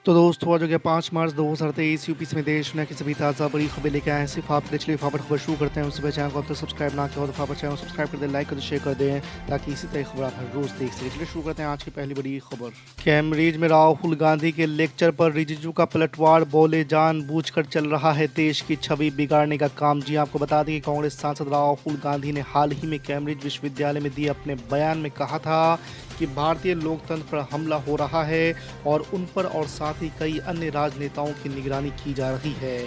तो दोस्तों आज हो गया 5 मार्च 2023 यूपी समेत देश दुनिया की सभी ताज़ा बड़ी खबरें लेके आए हैं सिर्फ आपके लिए। चलिए फटाफट खबर शुरू करते हैं। उससे पहले चैनल को अब तक सब्सक्राइब ना किया हो तो फटाफट चैनल सब्सक्राइब कर दें, लाइक कर दें, शेयर कर दें ताकि इसी तरह खबर आप हर रोज देख सकें। चलिए शुरू करते हैं आज की पहली बड़ी खबर। कैम्ब्रिज में राहुल गांधी के लेक्चर पर रिजिजू का पलटवार, बोले जानबूझकर चल रहा है देश की छवि बिगाड़ने का काम। जी आपको बता दें कि कांग्रेस सांसद राहुल गांधी ने हाल ही में कैम्ब्रिज विश्वविद्यालय में दिए अपने बयान में कहा था कि भारतीय लोकतंत्र पर हमला हो रहा है और उन पर और साथ ही कई अन्य राजनेताओं की निगरानी की जा रही है।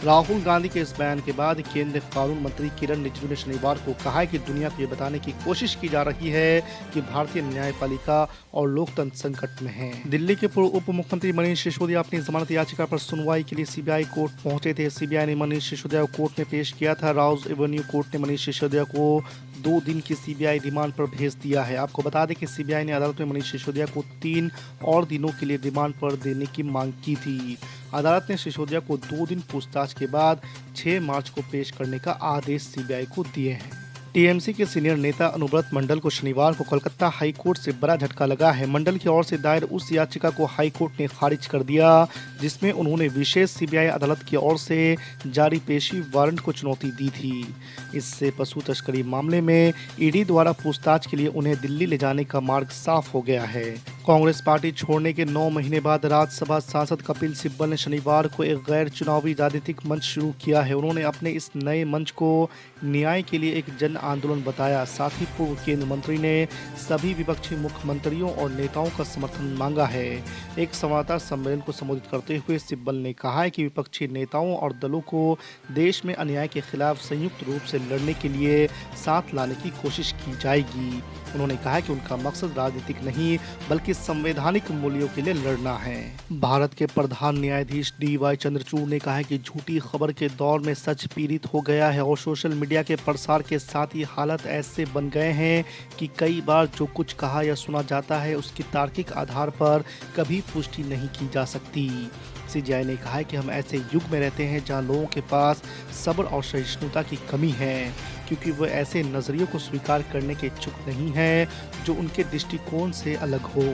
राहुल गांधी के इस बयान के बाद केंद्रीय कानून मंत्री किरण रिजिजू ने शनिवार को कहा है कि दुनिया को ये बताने की कोशिश की जा रही है कि भारतीय न्यायपालिका और लोकतंत्र संकट में है। दिल्ली के पूर्व उप मुख्यमंत्री मनीष सिसोदिया अपनी जमानत याचिका पर सुनवाई के लिए सीबीआई कोर्ट पहुंचे थे। सीबीआई ने मनीष सिसोदिया को कोर्ट में पेश किया था। राउज एवेन्यू कोर्ट ने मनीष सिसोदिया को 2 दिन की सीबीआई रिमांड पर भेज दिया है। आपको बता दें कि सीबीआई ने अदालत में मनीष सिसोदिया को 3 और दिनों के लिए रिमांड पर देने की मांग की थी। अदालत ने सिसोदिया को 2 दिन पूछताछ के बाद 6 मार्च को पेश करने का आदेश सीबीआई को दिए हैं। टीएमसी के सीनियर नेता अनुव्रत मंडल को शनिवार को कोलकाता हाई कोर्ट से बड़ा झटका लगा है। मंडल की ओर से दायर उस याचिका को हाई कोर्ट ने खारिज कर दिया जिसमें उन्होंने विशेष सीबीआई अदालत की ओर से जारी पेशी वारंट को चुनौती दी थी। इससे पशु तस्करी मामले में ईडी द्वारा पूछताछ के लिए उन्हें दिल्ली ले जाने का मार्ग साफ हो गया है। कांग्रेस पार्टी छोड़ने के 9 महीने बाद राज्यसभा सांसद कपिल सिब्बल ने शनिवार को एक गैर चुनावी राजनीतिक मंच शुरू किया है। उन्होंने अपने इस नए मंच को न्याय के लिए एक जन आंदोलन बताया। साथ ही पूर्व केंद्रीय मंत्री ने सभी विपक्षी मुख्यमंत्रियों और नेताओं का समर्थन मांगा है। एक संवाददाता सम्मेलन को संबोधित करते हुए सिब्बल ने कहा है कि विपक्षी नेताओं और दलों को देश में अन्याय के खिलाफ संयुक्त रूप से लड़ने के लिए साथ लाने की कोशिश की जाएगी। उन्होंने कहा कि उनका मकसद राजनीतिक नहीं बल्कि संवैधानिक मूल्यों के लिए लड़ना है। भारत के प्रधान न्यायाधीश डीवाई चंद्रचूड़ ने कहा है कि झूठी खबर के दौर में सच पीड़ित हो गया है और सोशल मीडिया के प्रसार के साथ ही हालात ऐसे बन गए हैं कि कई बार जो कुछ कहा या सुना जाता है उसकी तार्किक आधार पर कभी पुष्टि नहीं की जा सकती। सीजीआई ने कहा है कि हम ऐसे युग में रहते हैं जहां लोगों के पास सब्र और सहिष्णुता की कमी है क्योंकि वो ऐसे नजरियों को स्वीकार करने के इच्छुक नहीं हैं जो उनके दृष्टिकोण से अलग हो।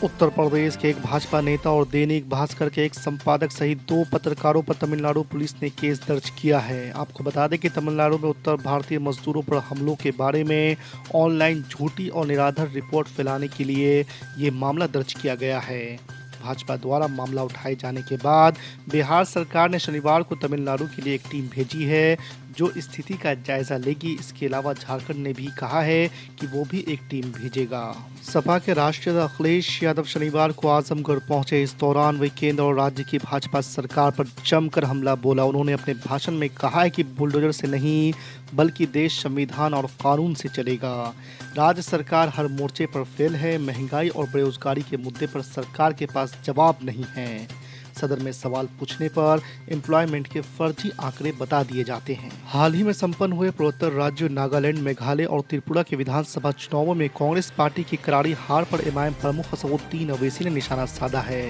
उत्तर प्रदेश के एक भाजपा नेता और दैनिक भास्कर के एक संपादक सहित 2 पत्रकारों पर तमिलनाडु पुलिस ने केस दर्ज किया है। आपको बता दें कि तमिलनाडु में उत्तर भारतीय मजदूरों पर हमलों के बारे में ऑनलाइन झूठी और निराधार रिपोर्ट फैलाने के लिए ये मामला दर्ज किया गया है। भाजपा द्वारा मामला उठाए जाने के बाद बिहार सरकार ने शनिवार को तमिलनाडु के लिए एक टीम भेजी है जो स्थिति का जायजा लेगी। इसके अलावा झारखंड ने भी कहा है कि वो भी एक टीम भेजेगा। सपा के राष्ट्रीय अखिलेश यादव शनिवार को आजमगढ़ पहुंचे। इस दौरान वे केंद्र और राज्य की भाजपा सरकार पर जमकर हमला बोला। उन्होंने अपने भाषण में कहा है कि बुलडोजर से नहीं बल्कि देश संविधान और कानून से चलेगा। राज्य सरकार हर मोर्चे पर फेल है। महंगाई और बेरोजगारी के मुद्दे पर सरकार के पास जवाब नहीं है। सदन में सवाल पूछने पर एम्प्लॉयमेंट के फर्जी आंकड़े बता दिए जाते हैं। हाल ही में संपन्न हुए पूर्वोत्तर राज्यों नागालैंड, मेघालय और त्रिपुरा के विधानसभा चुनावों में कांग्रेस पार्टी की करारी हार पर एमआईएम प्रमुख असदुद्दीन ओवैसी ने निशाना साधा है।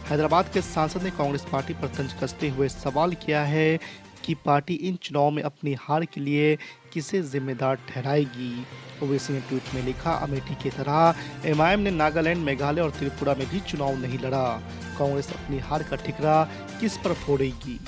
हैदराबाद के सांसद ने कांग्रेस पार्टी पर तंज कसते हुए सवाल किया है कि पार्टी इन चुनाव में अपनी हार के लिए किसे जिम्मेदार ठहराएगी। ओवैसी ने ट्वीट में लिखा, अमेठी की तरह एमआईएम ने नागालैंड, मेघालय और त्रिपुरा में भी चुनाव नहीं लड़ा। कांग्रेस अपनी हार का ठिकरा किस पर फोड़ेगी।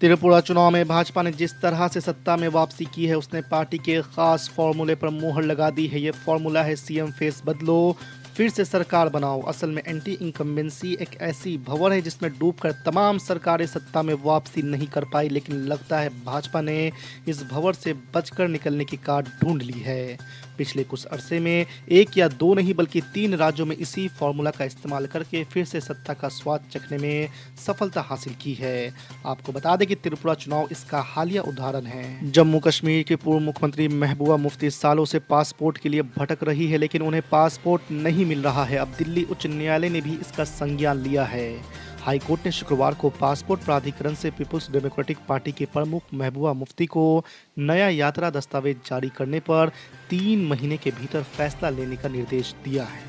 त्रिपुरा चुनाव में भाजपा ने जिस तरह से सत्ता में वापसी की है उसने पार्टी के खास फॉर्मूले पर मुहर लगा दी है। ये फॉर्मूला है सीएम फेस बदलो, फिर से सरकार बनाओ। असल में एंटी इनकम्बेंसी एक ऐसी भंवर है जिसमें डूबकर तमाम सरकारें सत्ता में वापसी नहीं कर पाई, लेकिन लगता है भाजपा ने इस भंवर से बचकर निकलने की काट ढूंढ ली है। पिछले कुछ अरसे में 1 या 2 नहीं बल्कि 3 राज्यों में इसी फॉर्मूला का इस्तेमाल करके फिर से सत्ता का स्वाद चखने में सफलता हासिल की है। आपको बता दें कि त्रिपुरा चुनाव इसका हालिया उदाहरण है। जम्मू कश्मीर के पूर्व मुख्यमंत्री महबूबा मुफ्ती सालों से पासपोर्ट के लिए भटक रही है लेकिन उन्हें पासपोर्ट नहीं मिल रहा है। अब दिल्ली उच्च न्यायालय ने भी इसका संज्ञान लिया है। हाई कोर्ट ने शुक्रवार को पासपोर्ट प्राधिकरण से पीपुल्स डेमोक्रेटिक पार्टी के प्रमुख महबूबा मुफ्ती को नया यात्रा दस्तावेज जारी करने पर 3 महीने के भीतर फैसला लेने का निर्देश दिया है।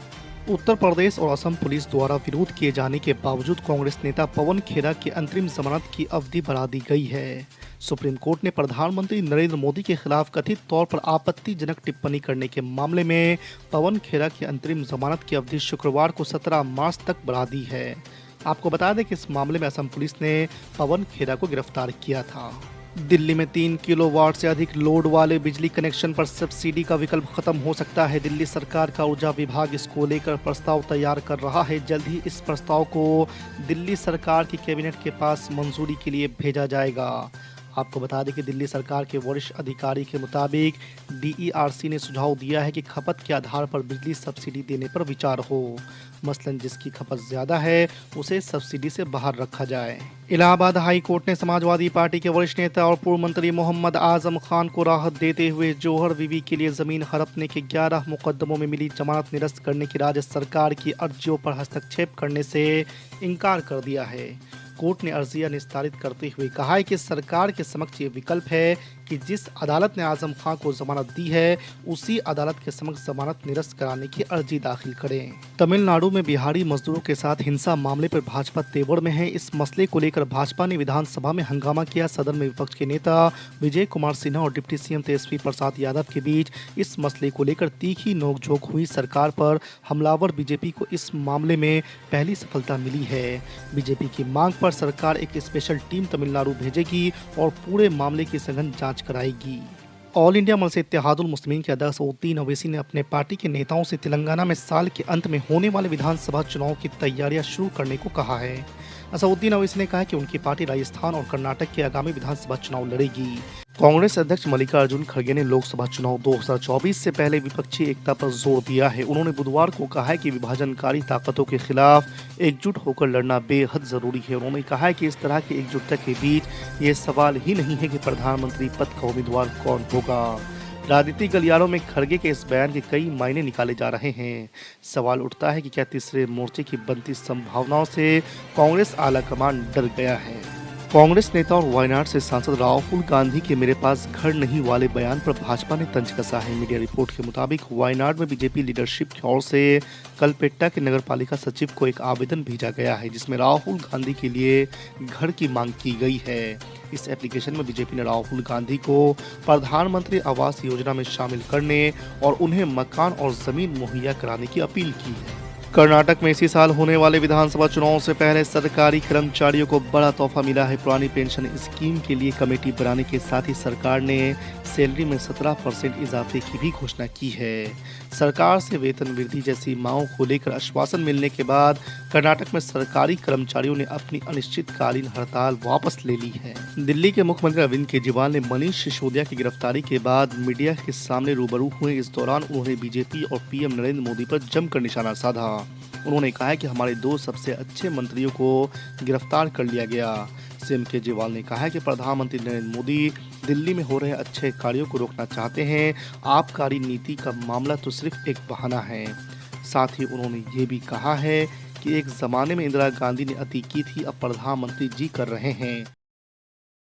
उत्तर प्रदेश और असम पुलिस द्वारा विरोध किए जाने के बावजूद कांग्रेस नेता पवन खेरा की अंतरिम जमानत की अवधि बढ़ा दी गई है। सुप्रीम कोर्ट ने प्रधानमंत्री नरेंद्र मोदी के खिलाफ कथित तौर पर आपत्तिजनक टिप्पणी करने के मामले में पवन खेरा की अंतरिम जमानत की अवधि शुक्रवार को 17 मार्च तक बढ़ा दी है। आपको बता दें कि इस मामले में असम पुलिस ने पवन खेरा को गिरफ्तार किया था। दिल्ली में 3 किलोवाट से अधिक लोड वाले बिजली कनेक्शन पर सब्सिडी का विकल्प खत्म हो सकता है। दिल्ली सरकार का ऊर्जा विभाग इसको लेकर प्रस्ताव तैयार कर रहा है। जल्द ही इस प्रस्ताव को दिल्ली सरकार की कैबिनेट के पास मंजूरी के लिए भेजा जाएगा। आपको बता दें कि दिल्ली सरकार के वरिष्ठ अधिकारी के मुताबिक DERC ने सुझाव दिया है कि खपत के आधार पर बिजली सब्सिडी देने पर विचार हो। मसलन जिसकी खपत ज़्यादा है उसे सब्सिडी से बाहर रखा जाए। इलाहाबाद हाई कोर्ट ने समाजवादी पार्टी के वरिष्ठ नेता और पूर्व मंत्री मोहम्मद आजम खान को राहत देते हुए जौहर बीवी के लिए जमीन हड़पने के 11 मुकदमों में मिली जमानत निरस्त करने की राज्य सरकार की अर्जियों पर हस्तक्षेप करने से इनकार कर दिया है। कोर्ट ने अर्जियां निस्तारित करते हुए कहा है कि सरकार के समक्ष ये विकल्प है कि जिस अदालत ने आजम खान को जमानत दी है उसी अदालत के समक्ष जमानत निरस्त कराने की अर्जी दाखिल करें। तमिलनाडु में बिहारी मजदूरों के साथ हिंसा मामले पर भाजपा तेवर में है। इस मसले को लेकर भाजपा ने विधानसभा में हंगामा किया। सदन में विपक्ष के नेता विजय कुमार सिन्हा और डिप्टी CM तेजस्वी प्रसाद यादव के बीच इस मसले को लेकर तीखी नोकझोंक हुई। सरकार पर हमलावर बीजेपी को इस मामले में पहली सफलता मिली है। बीजेपी की मांग पर सरकार एक स्पेशल टीम तमिलनाडु भेजेगी और पूरे मामले की सघन जांच कराएगी। ऑल इंडिया मजलिस इत्तेहादुल मुस्लिमीन के अध्यक्ष असदुद्दीन ओवैसी ने अपने पार्टी के नेताओं से तेलंगाना में साल के अंत में होने वाले विधानसभा चुनाव की तैयारियां शुरू करने को कहा है। असदुद्दीन ओवैसी ने कहा कि उनकी पार्टी राजस्थान और कर्नाटक के आगामी विधानसभा चुनाव लड़ेगी। कांग्रेस अध्यक्ष मल्लिकार्जुन खड़गे ने लोकसभा चुनाव 2024 से पहले विपक्षी एकता पर जोर दिया है। उन्होंने बुधवार को कहा है कि विभाजनकारी ताकतों के खिलाफ एकजुट होकर लड़ना बेहद जरूरी है। उन्होंने कहा है कि इस तरह की एकजुटता के बीच ये सवाल ही नहीं है कि प्रधानमंत्री पद का उम्मीदवार कौन होगा। राजनीतिक गलियारों में खड़गे के इस बयान के कई मायने निकाले जा रहे हैं। सवाल उठता है कि क्या तीसरे मोर्चे की बनती संभावनाओं से कांग्रेस आलाकमान डर गया है। कांग्रेस नेता और वायनाड से सांसद राहुल गांधी के मेरे पास घर नहीं वाले बयान पर भाजपा ने तंज कसा है। मीडिया रिपोर्ट के मुताबिक वायनाड में बीजेपी लीडरशिप की ओर से कलपेट्टा के नगरपालिका सचिव को एक आवेदन भेजा गया है जिसमें राहुल गांधी के लिए घर की मांग की गई है। इस एप्लीकेशन में बीजेपी ने राहुल गांधी को प्रधानमंत्री आवास योजना में शामिल करने और उन्हें मकान और जमीन मुहैया कराने की अपील की है। कर्नाटक में इसी साल होने वाले विधानसभा चुनाव से पहले सरकारी कर्मचारियों को बड़ा तोहफा मिला है। पुरानी पेंशन स्कीम के लिए कमेटी बनाने के साथ ही सरकार ने सैलरी में 17% इजाफे की भी घोषणा की है। सरकार से वेतन वृद्धि जैसी मांगों को लेकर आश्वासन मिलने के बाद कर्नाटक में सरकारी कर्मचारियों ने अपनी अनिश्चितकालीन हड़ताल वापस ले ली है। दिल्ली के मुख्यमंत्री अरविंद केजरीवाल ने मनीष सिसोदिया की गिरफ्तारी के बाद मीडिया के सामने रूबरू हुए। इस दौरान उन्होंने बीजेपी और PM नरेंद्र मोदी पर जमकर निशाना साधा। उन्होंने कहा कि हमारे 2 सबसे अच्छे मंत्रियों को गिरफ्तार कर लिया गया। CM केजरीवाल ने कहा कि प्रधानमंत्री नरेंद्र मोदी दिल्ली में हो रहे अच्छे कार्यों को रोकना चाहते हैं। आबकारी नीति का मामला तो सिर्फ एक बहाना है। साथ ही उन्होंने ये भी कहा है कि एक जमाने में इंदिरा गांधी ने अति की थी, अब प्रधानमंत्री जी कर रहे हैं।